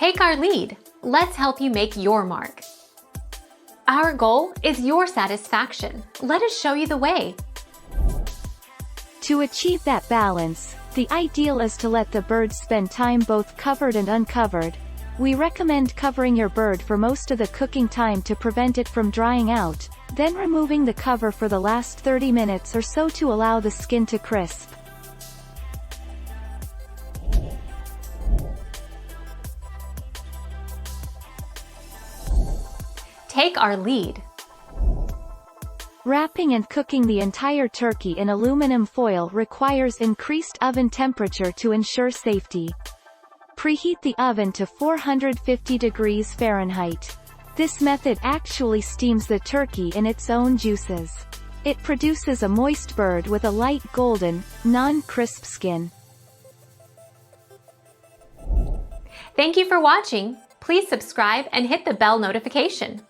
Take our lead. Let's help you make your mark. Our goal is your satisfaction. Let us show you the way. To achieve that balance, the ideal is to let the bird spend time both covered and uncovered. We recommend covering your bird for most of the cooking time to prevent it from drying out, then removing the cover for the last 30 minutes or so to allow the skin to crisp. Take our lead. Wrapping and cooking the entire turkey in aluminum foil requires increased oven temperature to ensure safety. Preheat the oven to 450 degrees Fahrenheit. This method actually steams the turkey in its own juices. It produces a moist bird with a light golden, non-crisp skin. Thank you for watching. Please subscribe and hit the bell notification.